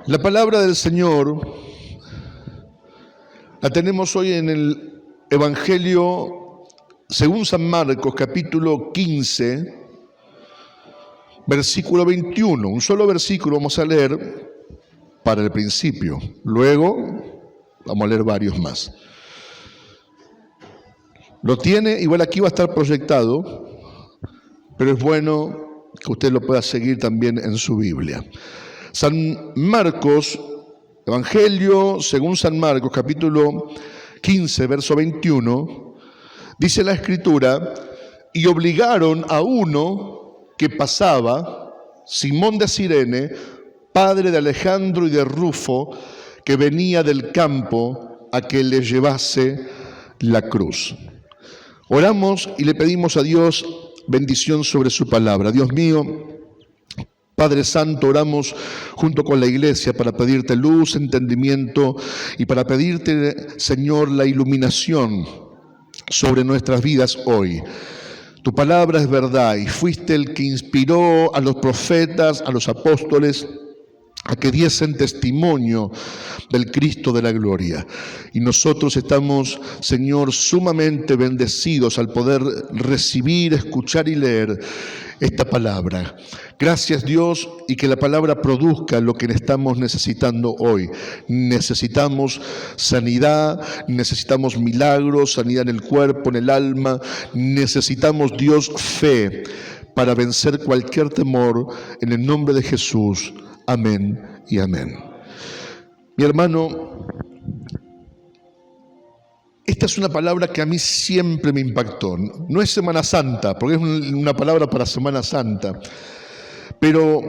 La palabra del Señor la tenemos hoy en el Evangelio según San Marcos, capítulo 15, versículo 21. Un solo versículo vamos a leer para el principio. Luego vamos a leer varios más. Lo tiene, igual aquí va a estar proyectado, pero es bueno que usted lo pueda seguir también en su Biblia. San Marcos, Evangelio según San Marcos, capítulo 15, verso 21, dice la Escritura: y obligaron a uno que pasaba, Simón de Cirene, padre de Alejandro y de Rufo, que venía del campo, a que le llevase la cruz. Oramos y le pedimos a Dios bendición sobre su palabra. Dios mío, Padre Santo, oramos junto con la iglesia para pedirte luz, entendimiento y para pedirte, Señor, la iluminación sobre nuestras vidas hoy. Tu palabra es verdad y fuiste el que inspiró a los profetas, a los apóstoles, a que diesen testimonio del Cristo de la gloria. Y nosotros estamos, Señor, sumamente bendecidos al poder recibir, escuchar y leer esta palabra. Gracias, Dios, y que la palabra produzca lo que estamos necesitando hoy. Necesitamos sanidad, necesitamos milagros, sanidad en el cuerpo, en el alma. Necesitamos, Dios, fe para vencer cualquier temor en el nombre de Jesús. Amén y amén. Mi hermano, esta es una palabra que a mí siempre me impactó. No es Semana Santa, porque es una palabra para Semana Santa, pero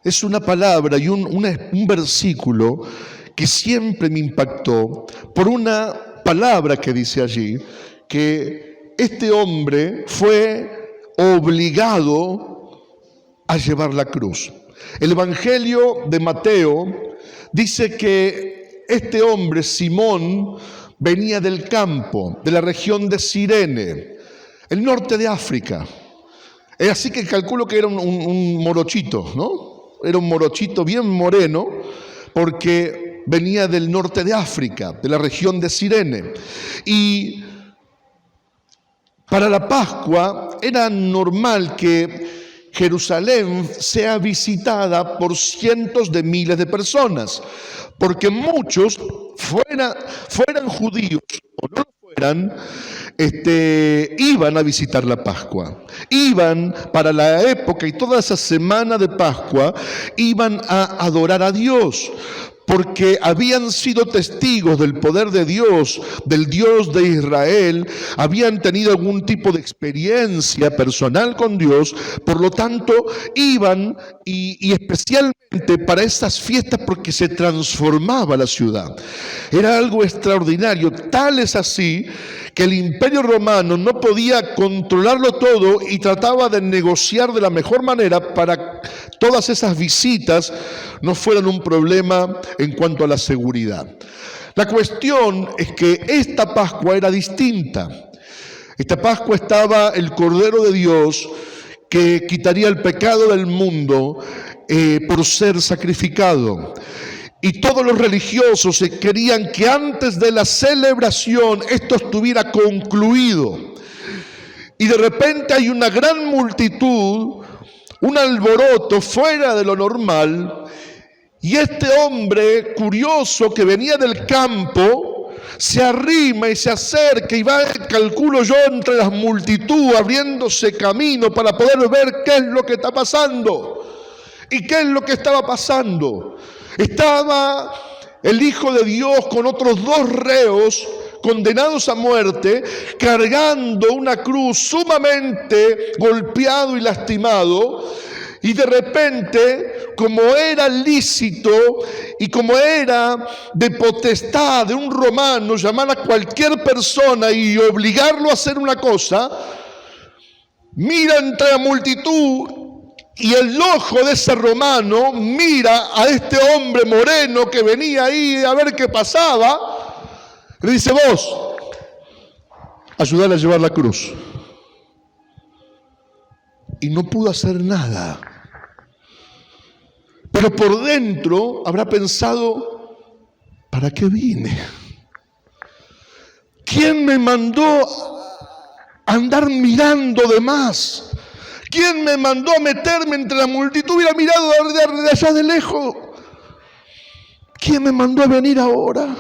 es una palabra y un versículo que siempre me impactó por una palabra que dice allí, que este hombre fue obligado a llevar la cruz. El Evangelio de Mateo dice que este hombre, Simón, venía del campo, de la región de Cirene, el norte de África. Es así que calculo que era un morochito, ¿no? Era un morochito bien moreno, porque venía del norte de África, de la región de Cirene. Y para la Pascua era normal que Jerusalén sea visitada por cientos de miles de personas, porque muchos, fueran judíos o no lo fueran, iban a visitar la Pascua. Iban para la época y toda esa semana de Pascua, iban a adorar a Dios, porque habían sido testigos del poder de Dios, del Dios de Israel, habían tenido algún tipo de experiencia personal con Dios, por lo tanto iban y especialmente para estas fiestas porque se transformaba la ciudad. Era algo extraordinario, tal es así que el Imperio Romano no podía controlarlo todo y trataba de negociar de la mejor manera para todas esas visitas no fueran un problema en cuanto a la seguridad. La cuestión es que esta Pascua era distinta. Esta Pascua estaba el Cordero de Dios que quitaría el pecado del mundo por ser sacrificado. Y todos los religiosos querían que antes de la celebración esto estuviera concluido. Y de repente hay una gran multitud, un alboroto fuera de lo normal, y este hombre curioso que venía del campo se arrima y se acerca y va, calculo yo, entre las multitudes abriéndose camino para poder ver qué es lo que está pasando. ¿Y qué es lo que estaba pasando? Estaba el Hijo de Dios con otros dos reos condenados a muerte, cargando una cruz sumamente golpeado y lastimado, y de repente, como era lícito y como era de potestad de un romano llamar a cualquier persona y obligarlo a hacer una cosa, mira entre la multitud y el ojo de ese romano mira a este hombre moreno que venía ahí a ver qué pasaba. Le dice: vos, ayudale a llevar la cruz. Y no pudo hacer nada. Pero por dentro habrá pensado, ¿para qué vine? ¿Quién me mandó a andar mirando de más? ¿Quién me mandó a meterme entre la multitud? Hubiera mirado de allá de lejos. ¿Quién me mandó a venir ahora?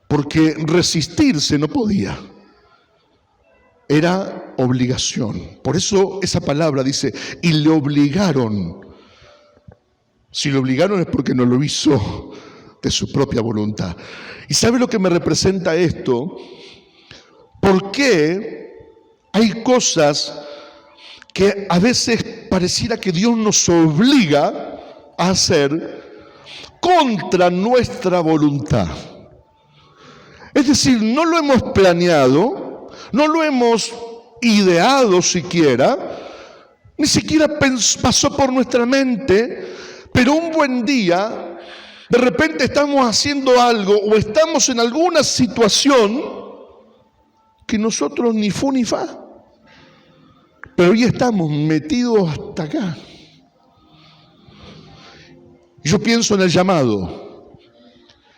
Porque resistirse no podía. Era obligación. Por eso esa palabra dice, y le obligaron. Si le obligaron es porque no lo hizo de su propia voluntad. ¿Y sabe lo que me representa esto? ¿Por qué hay cosas que a veces pareciera que Dios nos obliga a hacer contra nuestra voluntad? Es decir, no lo hemos planeado, no lo hemos ideado siquiera, ni siquiera pasó por nuestra mente, pero un buen día, de repente estamos haciendo algo o estamos en alguna situación que nosotros ni fu ni fa, pero hoy estamos metidos hasta acá. Yo pienso en el llamado.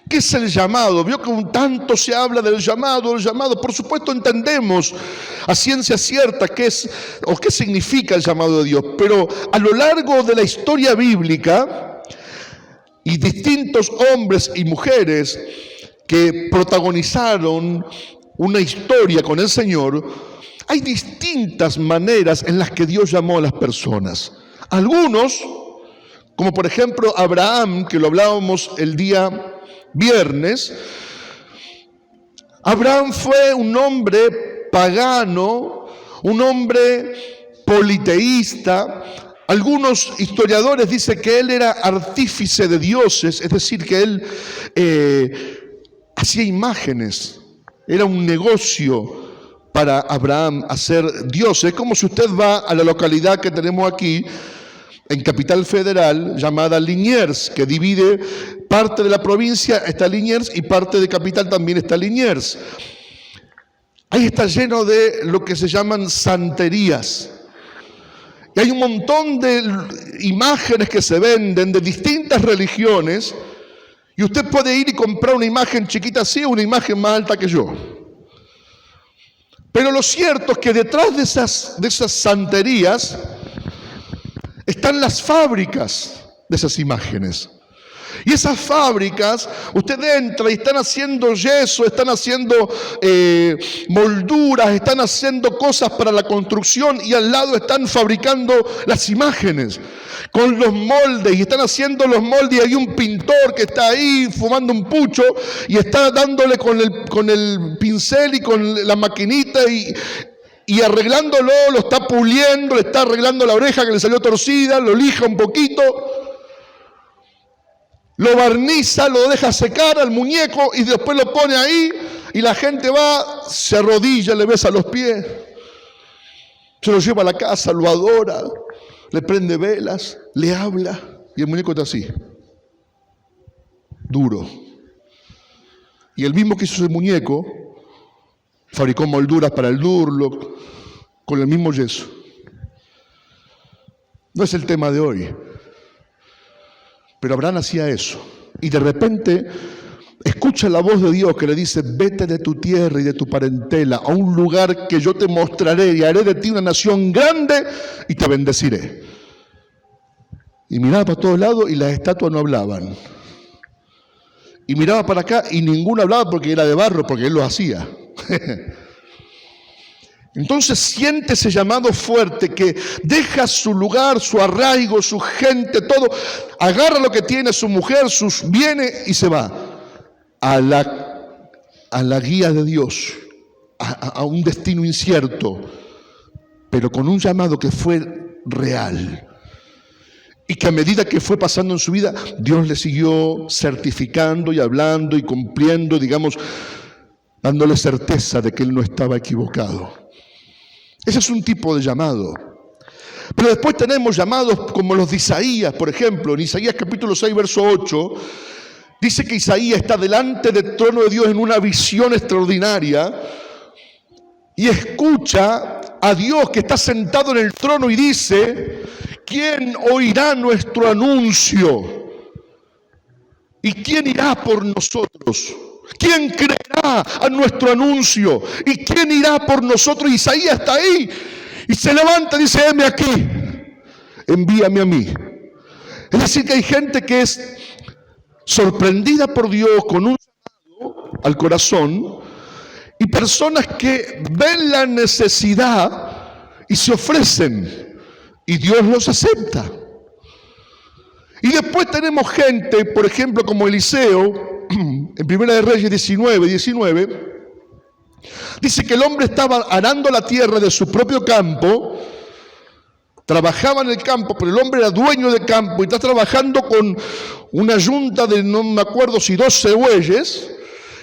¿Qué es el llamado? Vio que un tanto se habla del llamado, el llamado. Por supuesto entendemos a ciencia cierta qué es o qué significa el llamado de Dios, pero a lo largo de la historia bíblica y distintos hombres y mujeres que protagonizaron una historia con el Señor, hay distintas maneras en las que Dios llamó a las personas. Algunos, como por ejemplo Abraham, que lo hablábamos el día viernes. Abraham fue un hombre pagano, un hombre politeísta. Algunos historiadores dicen que él era artífice de dioses, es decir, que él hacía imágenes. Era un negocio para Abraham hacer dioses. Es como si usted va a la localidad que tenemos aquí, en Capital Federal, llamada Liniers, que divide parte de la provincia, está Liniers, y parte de Capital también está Liniers. Ahí está lleno de lo que se llaman santerías. Y hay un montón de imágenes que se venden de distintas religiones, y usted puede ir y comprar una imagen chiquita así o una imagen más alta que yo. Pero lo cierto es que detrás de esas santerías están las fábricas de esas imágenes. Y esas fábricas, usted entra y están haciendo yeso, están haciendo molduras, están haciendo cosas para la construcción y al lado están fabricando las imágenes con los moldes y están haciendo los moldes y hay un pintor que está ahí fumando un pucho y está dándole con el pincel y con la maquinita y arreglándolo, lo está puliendo, le está arreglando la oreja que le salió torcida, lo lija un poquito, lo barniza, lo deja secar al muñeco y después lo pone ahí y la gente va, se arrodilla, le besa los pies, se lo lleva a la casa, lo adora, le prende velas, le habla y el muñeco está así, duro. Y el mismo que hizo ese muñeco fabricó molduras para el Durlock con el mismo yeso. No es el tema de hoy. Pero Abraham hacía eso. Y de repente escucha la voz de Dios que le dice, vete de tu tierra y de tu parentela a un lugar que yo te mostraré y haré de ti una nación grande y te bendeciré. Y miraba para todos lados y las estatuas no hablaban. Y miraba para acá y ninguno hablaba porque era de barro, porque él lo hacía. Entonces siente ese llamado fuerte que deja su lugar, su arraigo, su gente, todo, agarra lo que tiene, su mujer, sus bienes y se va a la guía de Dios, a un destino incierto, pero con un llamado que fue real. Y que a medida que fue pasando en su vida, Dios le siguió certificando y hablando y cumpliendo, digamos, dándole certeza de que él no estaba equivocado. Ese es un tipo de llamado. Pero después tenemos llamados como los de Isaías, por ejemplo. En Isaías capítulo 6, verso 8, dice que Isaías está delante del trono de Dios en una visión extraordinaria y escucha a Dios que está sentado en el trono y dice ¿quién oirá nuestro anuncio? ¿Y quién irá por nosotros? ¿Quién creerá a nuestro anuncio? ¿Y quién irá por nosotros? Isaías está ahí y se levanta y dice, heme aquí, envíame a mí. Es decir, que hay gente que es sorprendida por Dios con un llamado al corazón y personas que ven la necesidad y se ofrecen y Dios los acepta. Y después tenemos gente, por ejemplo, como Eliseo, en Primera de Reyes 19, dice que el hombre estaba arando la tierra de su propio campo, trabajaba en el campo, pero el hombre era dueño del campo y está trabajando con una yunta de, no me acuerdo si 12 bueyes,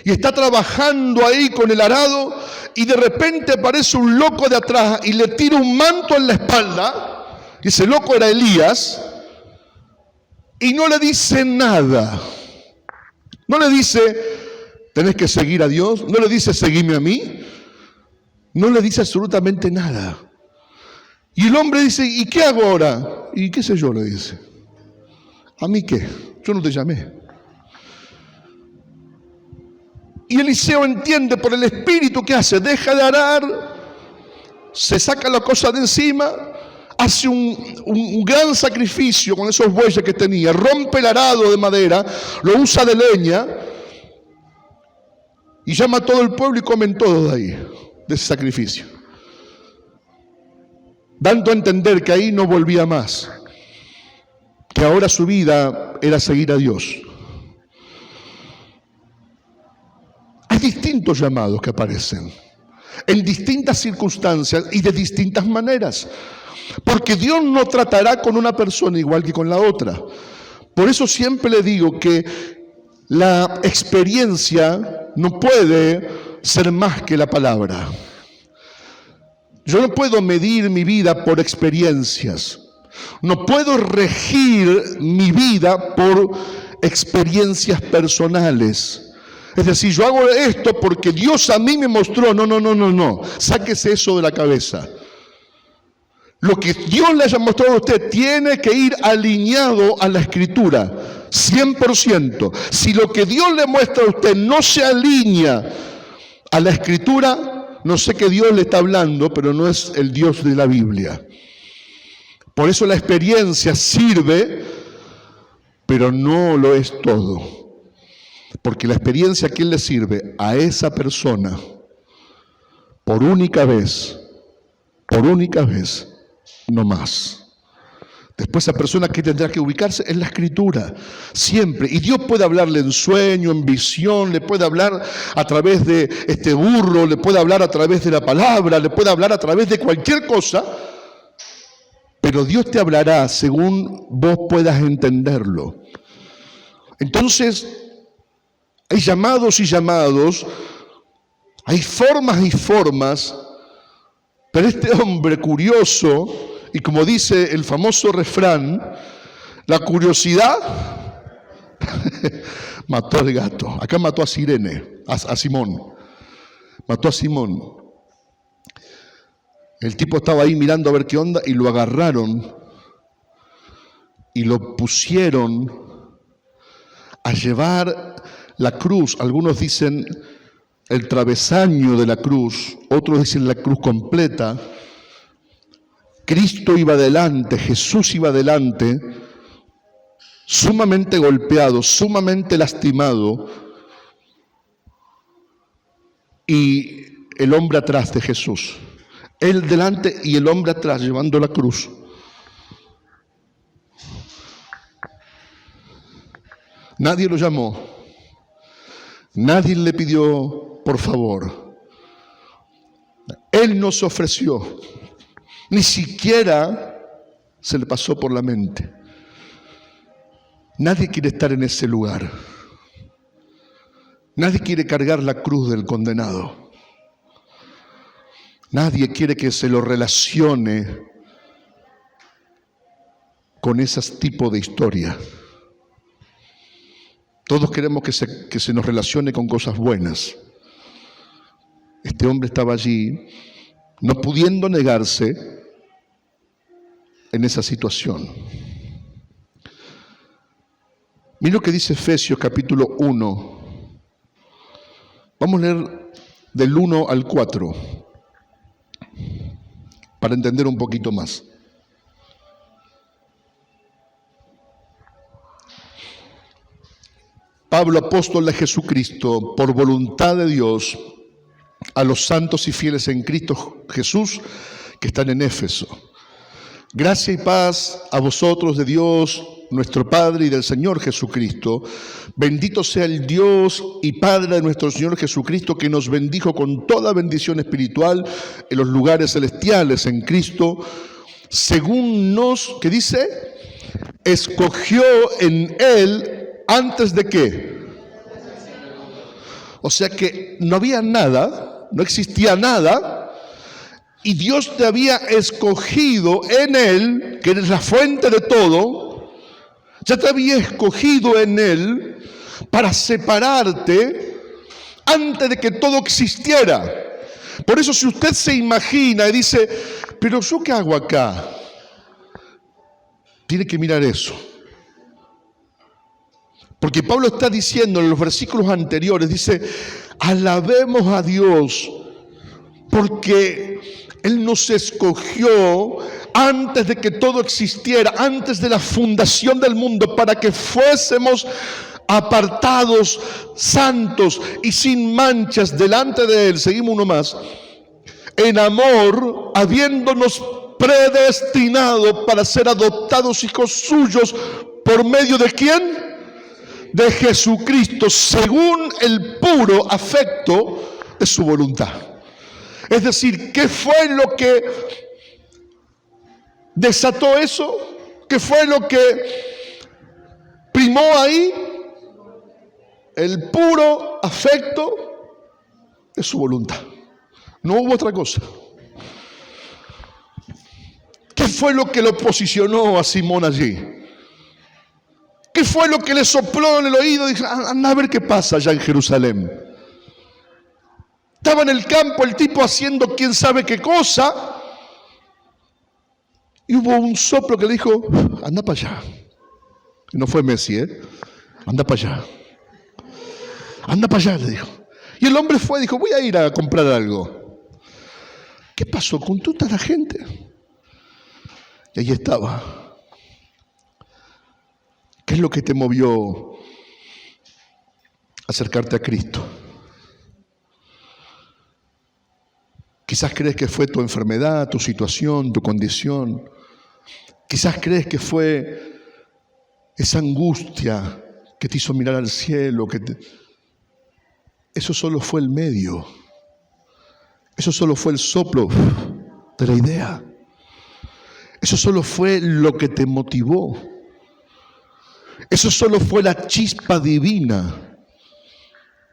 y está trabajando ahí con el arado, y de repente aparece un loco de atrás y le tira un manto en la espalda, y ese loco era Elías, y no le dice nada. No le dice, tenés que seguir a Dios. No le dice, seguime a mí. No le dice absolutamente nada. Y el hombre dice, ¿y qué hago ahora? ¿Y qué sé yo? Le dice. ¿A mí qué? Yo no te llamé. Y Eliseo entiende por el espíritu que hace. Deja de arar, se saca la cosa de encima, hace un gran sacrificio con esos bueyes que tenía, rompe el arado de madera, lo usa de leña y llama a todo el pueblo y comen todos de ahí, de ese sacrificio. Dando a entender que ahí no volvía más, que ahora su vida era seguir a Dios. Hay distintos llamados que aparecen en distintas circunstancias y de distintas maneras. Porque Dios no tratará con una persona igual que con la otra. Por eso siempre le digo que la experiencia no puede ser más que la palabra. Yo no puedo medir mi vida por experiencias. No puedo regir mi vida por experiencias personales. Es decir, yo hago esto porque Dios a mí me mostró. No. Sáquese eso de la cabeza. Lo que Dios le haya mostrado a usted tiene que ir alineado a la Escritura, 100%. Si lo que Dios le muestra a usted no se alinea a la Escritura, no sé qué Dios le está hablando, pero no es el Dios de la Biblia. Por eso la experiencia sirve, pero no lo es todo. Porque la experiencia, ¿a quién le sirve? A esa persona, por única vez, no más. Después esa persona que tendrá que ubicarse en la Escritura, siempre. Y Dios puede hablarle en sueño, en visión, le puede hablar a través de este burro, le puede hablar a través de la palabra, le puede hablar a través de cualquier cosa, pero Dios te hablará según vos puedas entenderlo. Entonces, hay llamados y llamados, hay formas y formas, pero este hombre curioso, y como dice el famoso refrán, la curiosidad mató al gato. Acá mató a Sirene, a Simón. Mató a Simón. El tipo estaba ahí mirando a ver qué onda y lo agarraron y lo pusieron a llevar la cruz. Algunos dicen el travesaño de la cruz, otros dicen la cruz completa. Cristo iba adelante, Jesús iba adelante, sumamente golpeado, sumamente lastimado, y el hombre atrás de Jesús. Él delante y el hombre atrás llevando la cruz. Nadie lo llamó, nadie le pidió por favor. Él no se ofreció. Ni siquiera se le pasó por la mente. Nadie quiere estar en ese lugar. Nadie quiere cargar la cruz del condenado. Nadie quiere que se lo relacione con ese tipo de historia. Todos queremos que se nos relacione con cosas buenas. Este hombre estaba allí, no pudiendo negarse, en esa situación. Mira lo que dice Efesios capítulo 1. Vamos a leer del 1 al 4 para entender un poquito más. Pablo, apóstol de Jesucristo, por voluntad de Dios, a los santos y fieles en Cristo Jesús que están en Éfeso. Gracia y paz a vosotros de Dios, nuestro Padre, y del Señor Jesucristo. Bendito sea el Dios y Padre de nuestro Señor Jesucristo, que nos bendijo con toda bendición espiritual en los lugares celestiales en Cristo, según nos, ¿qué dice? Escogió en Él antes de qué. O sea que no había nada, no existía nada, y Dios te había escogido en Él, que eres la fuente de todo. Ya te había escogido en Él para separarte antes de que todo existiera. Por eso, si usted se imagina y dice, pero ¿yo qué hago acá? Tiene que mirar eso. Porque Pablo está diciendo en los versículos anteriores, dice, alabemos a Dios porque Él nos escogió antes de que todo existiera, antes de la fundación del mundo, para que fuésemos apartados, santos y sin manchas delante de Él. Seguimos uno más. En amor, habiéndonos predestinado para ser adoptados hijos suyos, ¿por medio de quién? De Jesucristo, según el puro afecto de su voluntad. Es decir, ¿qué fue lo que desató eso? ¿Qué fue lo que primó ahí? El puro afecto de su voluntad. No hubo otra cosa. ¿Qué fue lo que lo posicionó a Simón allí? ¿Qué fue lo que le sopló en el oído? Dijo, anda a ver qué pasa allá en Jerusalén. Estaba en el campo el tipo haciendo quién sabe qué cosa, y hubo un soplo que le dijo, anda para allá. Y no fue Messi, anda para allá. Anda para allá, le dijo. Y el hombre fue y dijo, voy a ir a comprar algo. ¿Qué pasó con toda la gente? Y ahí estaba. ¿Qué es lo que te movió a acercarte a Cristo? Quizás crees que fue tu enfermedad, tu situación, tu condición. Quizás crees que fue esa angustia que te hizo mirar al cielo. Eso solo fue el medio. Eso solo fue el soplo de la idea. Eso solo fue lo que te motivó. Eso solo fue la chispa divina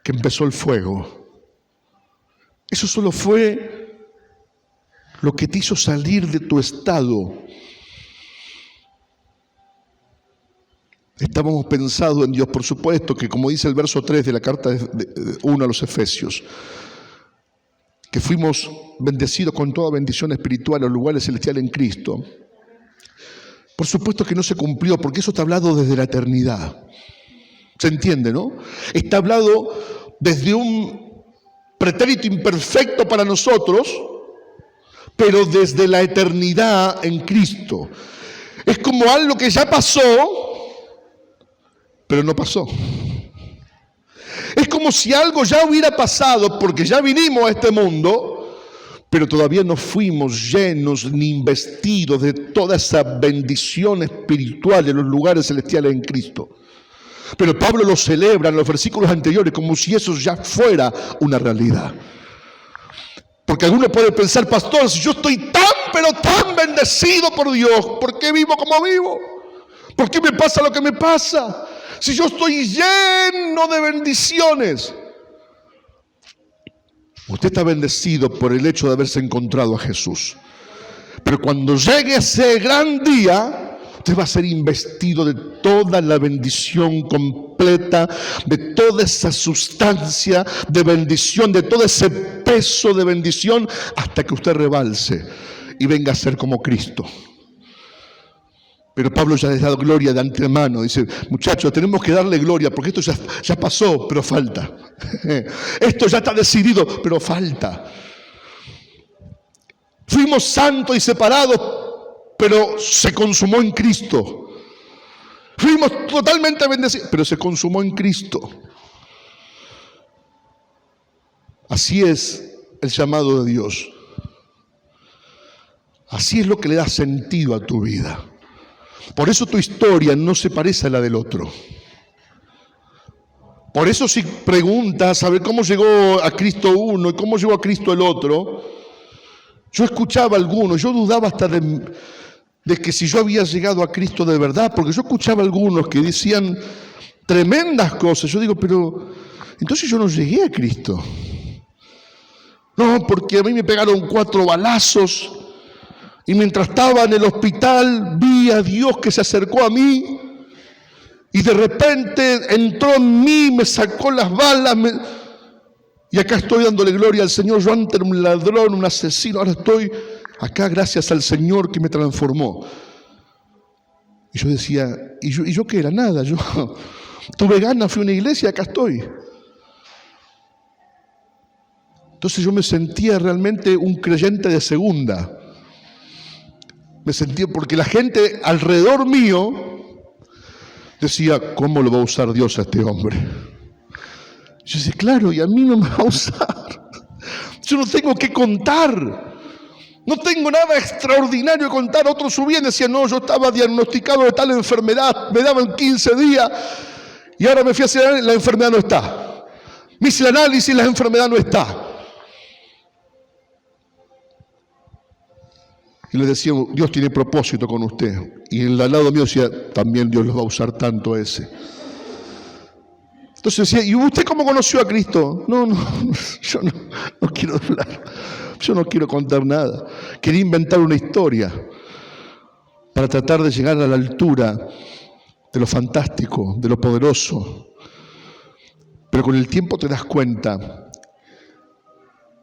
que empezó el fuego. Eso solo fue lo que te hizo salir de tu estado. Estábamos pensados en Dios, por supuesto, que como dice el verso 3 de la carta 1 a los Efesios, que fuimos bendecidos con toda bendición espiritual en los lugares celestiales en Cristo. Por supuesto que no se cumplió, porque eso está hablado desde la eternidad. ¿Se entiende, no? Está hablado desde un pretérito imperfecto para nosotros, pero desde la eternidad en Cristo. Es como algo que ya pasó, pero no pasó. Es como si algo ya hubiera pasado, porque ya vinimos a este mundo, pero todavía no fuimos llenos ni investidos de toda esa bendición espiritual de los lugares celestiales en Cristo. Pero Pablo lo celebra en los versículos anteriores como si eso ya fuera una realidad. Porque alguno puede pensar, pastor, si yo estoy tan, pero tan bendecido por Dios, ¿por qué vivo como vivo? ¿Por qué me pasa lo que me pasa? Si yo estoy lleno de bendiciones. Usted está bendecido por el hecho de haberse encontrado a Jesús. Pero cuando llegue ese gran día, usted va a ser investido de toda la bendición completa, de toda esa sustancia de bendición, de todo ese peso de bendición, hasta que usted rebalse y venga a ser como Cristo. Pero Pablo ya les ha dado gloria de antemano. Dice, muchachos, tenemos que darle gloria porque esto ya pasó, pero falta. Esto ya está decidido, pero falta. Fuimos santos y separados, pero se consumó en Cristo. Fuimos totalmente bendecidos, pero se consumó en Cristo. Así es el llamado de Dios. Así es lo que le da sentido a tu vida. Por eso tu historia no se parece a la del otro. Por eso si preguntas a ver cómo llegó a Cristo uno y cómo llegó a Cristo el otro, yo escuchaba a algunos, yo dudaba hasta de que si yo había llegado a Cristo de verdad, porque yo escuchaba a algunos que decían tremendas cosas. Yo digo, pero entonces yo no llegué a Cristo. No, porque a mí me pegaron 4 balazos y mientras estaba en el hospital vi a Dios que se acercó a mí y de repente entró en mí, me sacó las balas y acá estoy dándole gloria al Señor. Yo antes era un ladrón, un asesino, ahora estoy acá gracias al Señor que me transformó. Y yo decía, ¿y yo qué era? Nada, yo tuve ganas, fui a una iglesia y acá estoy. Entonces yo me sentía realmente un creyente de segunda. Me sentía, porque la gente alrededor mío decía, ¿cómo lo va a usar Dios a este hombre? Yo decía, claro, y a mí no me va a usar. Yo no tengo que contar. No tengo nada extraordinario que contar. Otros subían y decían, no, yo estaba diagnosticado de tal enfermedad, me daban 15 días y ahora me fui a hacer, la enfermedad no está. Me hice el análisis y la enfermedad no está. Y le decía, Dios tiene propósito con usted. Y en el lado mío decía, también Dios los va a usar tanto a ese. Entonces decía, ¿y usted cómo conoció a Cristo? No, yo no quiero hablar. Yo no quiero contar nada. Quería inventar una historia para tratar de llegar a la altura de lo fantástico, de lo poderoso. Pero con el tiempo te das cuenta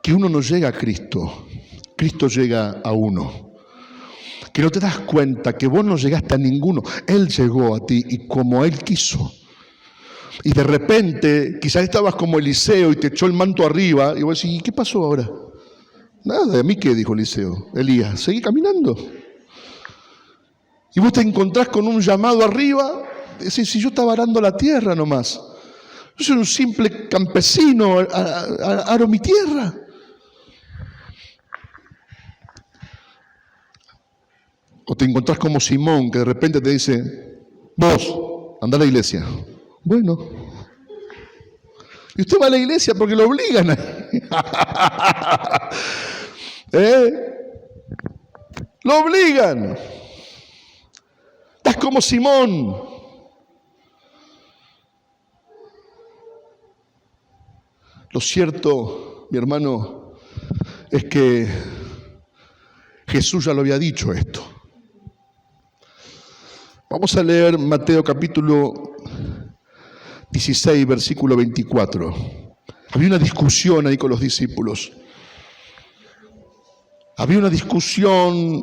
que uno no llega a Cristo. Cristo llega a uno. Que no te das cuenta que vos no llegaste a ninguno. Él llegó a ti y como Él quiso. Y de repente, quizás estabas como Eliseo y te echó el manto arriba. Y vos decís, ¿y qué pasó ahora? Nada, ¿a mí qué? Dijo Eliseo. Elías, seguí caminando. Y vos te encontrás con un llamado arriba. Decís, si yo estaba arando la tierra nomás. Yo soy un simple campesino, aro mi tierra. O te encontrás como Simón, que de repente te dice, vos, anda a la iglesia. Bueno. Y usted va a la iglesia porque lo obligan. Lo obligan. Estás como Simón. Lo cierto, mi hermano, es que Jesús ya lo había dicho esto. Vamos a leer Mateo capítulo 16, versículo 24. Había una discusión ahí con los discípulos. Había una discusión,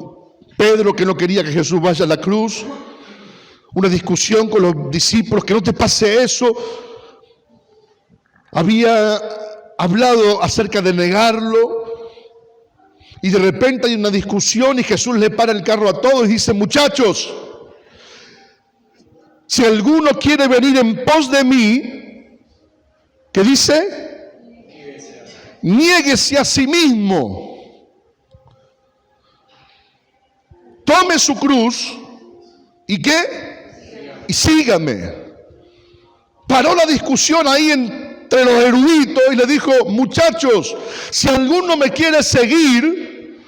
Pedro que no quería que Jesús vaya a la cruz, una discusión con los discípulos, que no te pase eso. Había hablado acerca de negarlo y de repente hay una discusión y Jesús le para el carro a todos y dice, muchachos, si alguno quiere venir en pos de mí, ¿qué dice? Niéguese a sí mismo. Tome su cruz y ¿qué? Y sígame. Paró la discusión ahí entre los eruditos y le dijo, muchachos, si alguno me quiere seguir,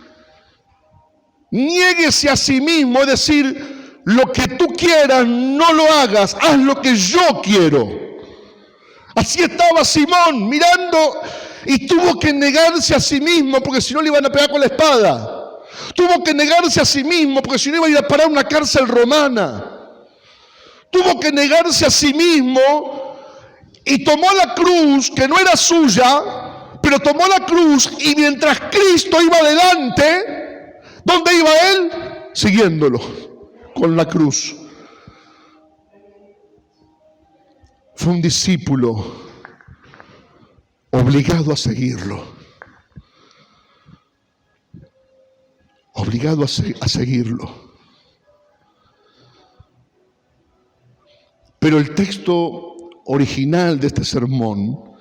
niéguese a sí mismo, es decir, lo que tú quieras, no lo hagas, haz lo que yo quiero. Así estaba Simón mirando y tuvo que negarse a sí mismo porque si no le iban a pegar con la espada. Tuvo que negarse a sí mismo porque si no iba a ir a parar una cárcel romana. Tuvo que negarse a sí mismo y tomó la cruz que no era suya, pero tomó la cruz y mientras Cristo iba adelante, ¿dónde iba él? Siguiéndolo. con la cruz. Fue un discípulo obligado a seguirlo. Obligado a seguirlo. Pero el texto original de este sermón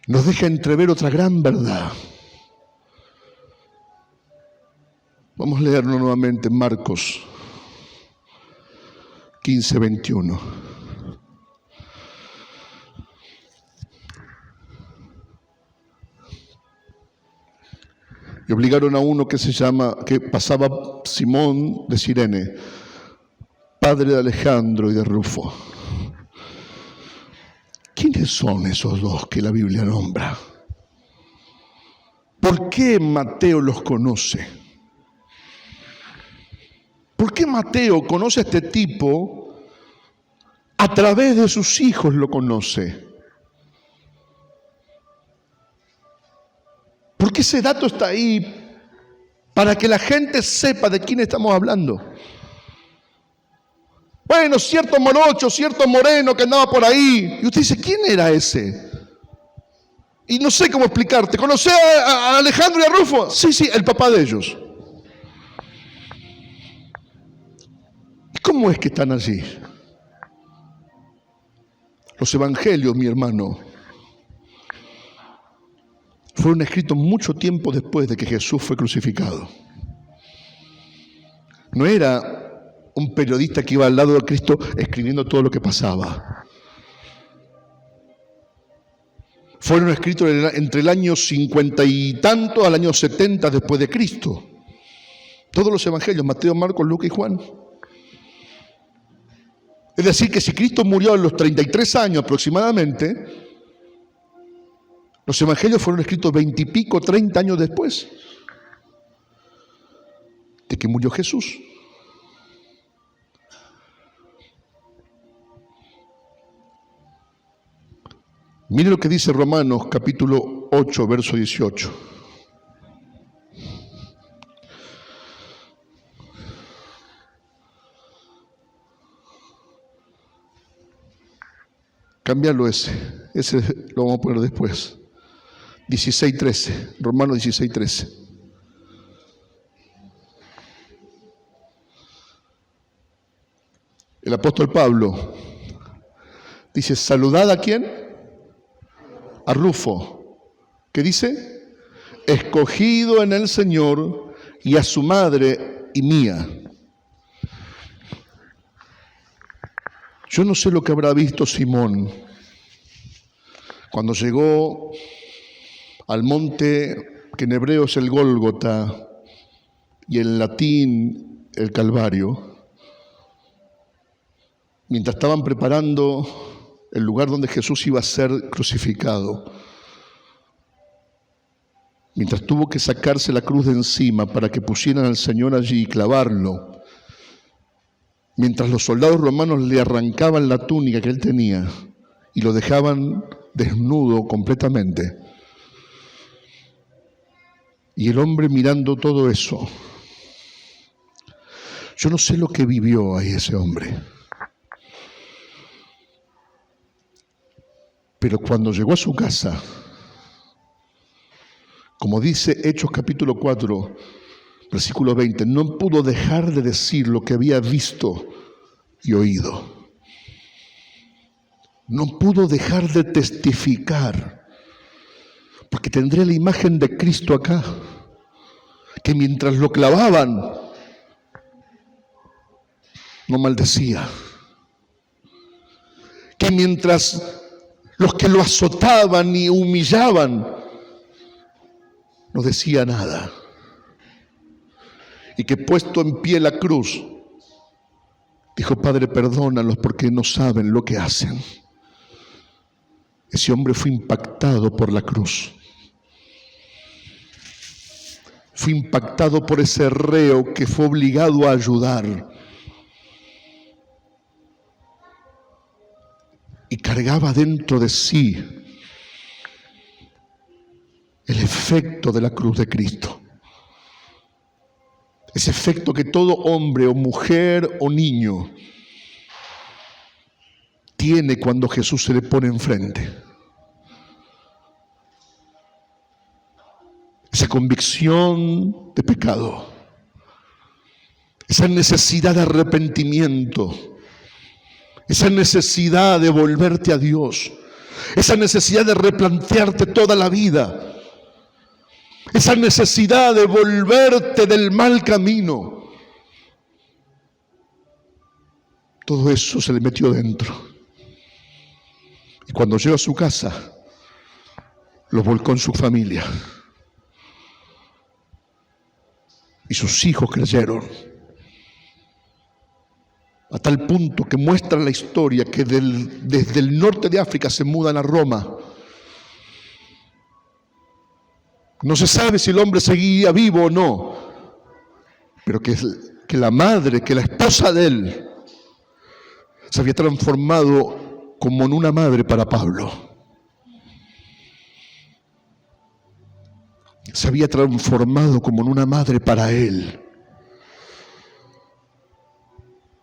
nos deja entrever otra gran verdad. Vamos a leerlo nuevamente en Marcos 15, 21. Y obligaron a uno que pasaba Simón de Cirene, padre de Alejandro y de Rufo. ¿Quiénes son esos dos que la Biblia nombra? ¿Por qué Mateo los conoce? ¿Por qué Mateo conoce a este tipo? A través de sus hijos lo conoce. Porque ese dato está ahí para que la gente sepa de quién estamos hablando. Bueno, cierto morocho, cierto moreno que andaba por ahí. Y usted dice, ¿quién era ese? Y no sé cómo explicarte. ¿Conoce a Alejandro y a Rufo? Sí, el papá de ellos. ¿Y cómo es que están allí? Los evangelios, mi hermano, fueron escritos mucho tiempo después de que Jesús fue crucificado. No era un periodista que iba al lado de Cristo escribiendo todo lo que pasaba. Fueron escritos entre el año 50 y tanto al año 70 después de Cristo. Todos los evangelios, Mateo, Marcos, Lucas y Juan. Es decir, que si Cristo murió a los 33 años aproximadamente, los evangelios fueron escritos 20 y pico, 30 años después de que murió Jesús. Mire lo que dice Romanos capítulo 8, verso 18. Cambiarlo ese lo vamos a poner después. 16:13, Romanos 16:13. El apóstol Pablo dice, saludad ¿a quién? A Rufo. ¿Qué dice? Escogido en el Señor, y a su madre y mía. Yo no sé lo que habrá visto Simón cuando llegó al monte que en hebreo es el Gólgota y en latín el Calvario, mientras estaban preparando el lugar donde Jesús iba a ser crucificado, mientras tuvo que sacarse la cruz de encima para que pusieran al Señor allí y clavarlo, mientras los soldados romanos le arrancaban la túnica que él tenía y lo dejaban desnudo completamente. Y el hombre mirando todo eso, yo no sé lo que vivió ahí ese hombre. Pero cuando llegó a su casa, como dice Hechos capítulo 4, versículo 20, no pudo dejar de decir lo que había visto y oído. No pudo dejar de testificar, porque tendría la imagen de Cristo acá, que mientras lo clavaban, no maldecía, que mientras los que lo azotaban y humillaban, no decía nada, y que puesto en pie la cruz, dijo, Padre, perdónalos porque no saben lo que hacen. Ese hombre fue impactado por la cruz. Fue impactado por ese reo que fue obligado a ayudar. Y cargaba dentro de sí el efecto de la cruz de Cristo. ese efecto que todo hombre o mujer o niño tiene cuando Jesús se le pone enfrente. Esa convicción de pecado, esa necesidad de arrepentimiento, esa necesidad de volverte a Dios, esa necesidad de replantearte toda la vida, esa necesidad de volverte del mal camino. Todo eso se le metió dentro. Y cuando llegó a su casa, lo volcó en su familia. Y sus hijos creyeron. A tal punto que muestra la historia que desde el norte de África se mudan a Roma. No se sabe si el hombre seguía vivo o no, pero que la madre, que la esposa de él, se había transformado como en una madre para Pablo. Se había transformado como en una madre para él.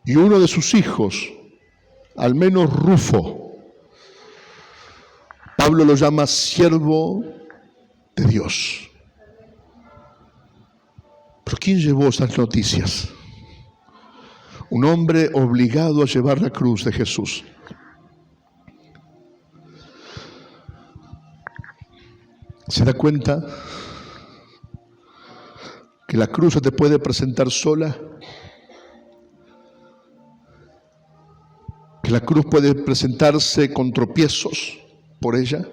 Y uno de sus hijos, al menos Rufo, Pablo lo llama siervo de Dios. Pero ¿quién llevó esas noticias? Un hombre obligado a llevar la cruz de Jesús. ¿Se da cuenta que la cruz se te puede presentar sola? Que la cruz puede presentarse con tropiezos por ella.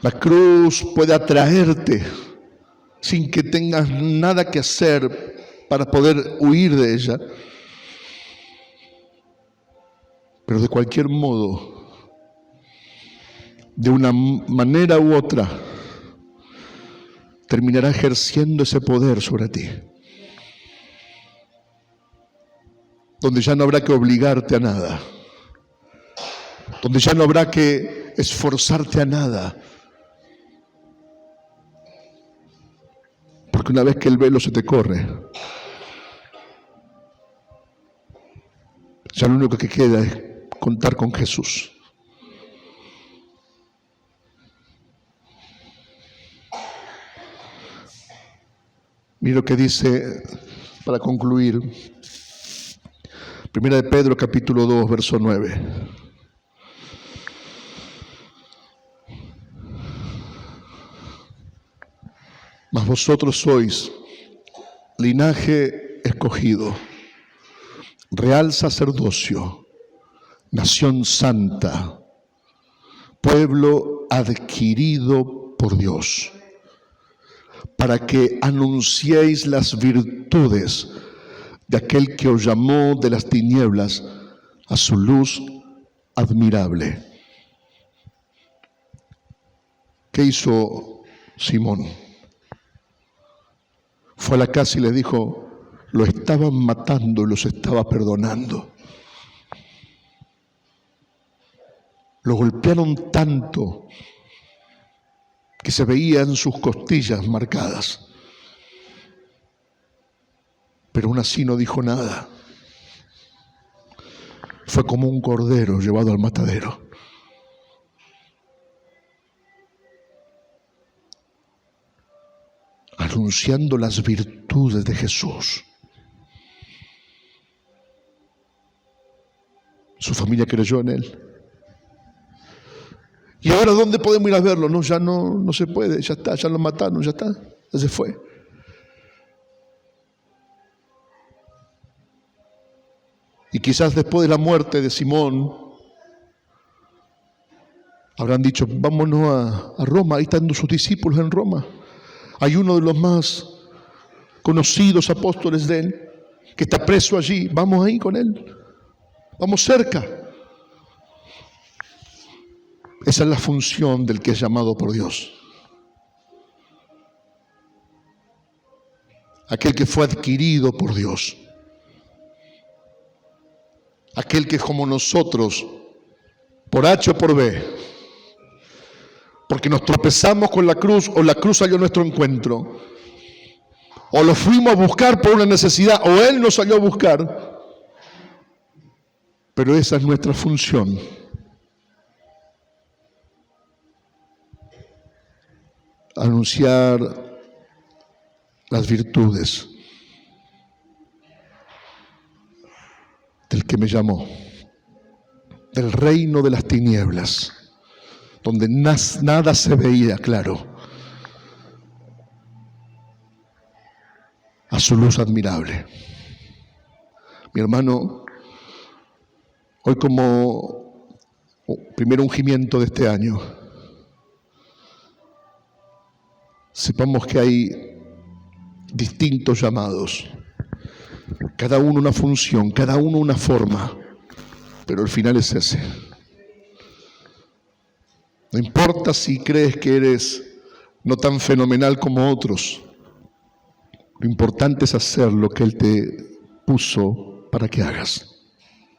La cruz puede atraerte sin que tengas nada que hacer para poder huir de ella. Pero de cualquier modo, de una manera u otra, terminará ejerciendo ese poder sobre ti. Donde ya no habrá que obligarte a nada. Donde ya no habrá que esforzarte a nada. Porque una vez que el velo se te corre, ya lo único que queda es contar con Jesús. Mira lo que dice, para concluir, Primera de Pedro, capítulo 2, verso 9. Mas vosotros sois linaje escogido, real sacerdocio, nación santa, pueblo adquirido por Dios, para que anunciéis las virtudes de aquel que os llamó de las tinieblas a su luz admirable. ¿Qué hizo Simón? Fue a la casa y le dijo, lo estaban matando y los estaba perdonando. Lo golpearon tanto que se veían sus costillas marcadas. Pero aún así no dijo nada. Fue como un cordero llevado al matadero. Anunciando las virtudes de Jesús. Su familia creyó en él. ¿Y ahora dónde podemos ir a verlo? No, ya no se puede, ya está, ya lo mataron, ya está, ya se fue. Y quizás después de la muerte de Simón, habrán dicho, vámonos a Roma, ahí están sus discípulos en Roma. Hay uno de los más conocidos apóstoles de él, que está preso allí, vamos ahí con él, vamos cerca. Esa es la función del que es llamado por Dios. Aquel que fue adquirido por Dios. Aquel que como nosotros, por H o por B, porque nos tropezamos con la cruz o la cruz salió a nuestro encuentro, o lo fuimos a buscar por una necesidad, o Él nos salió a buscar, pero esa es nuestra función. Anunciar las virtudes del que me llamó, del reino de las tinieblas, donde nada se veía claro, a su luz admirable. Mi hermano, hoy como primer ungimiento de este año, sepamos que hay distintos llamados, cada uno una función, cada uno una forma, pero el final es ese. No importa si crees que eres no tan fenomenal como otros, lo importante es hacer lo que Él te puso para que hagas.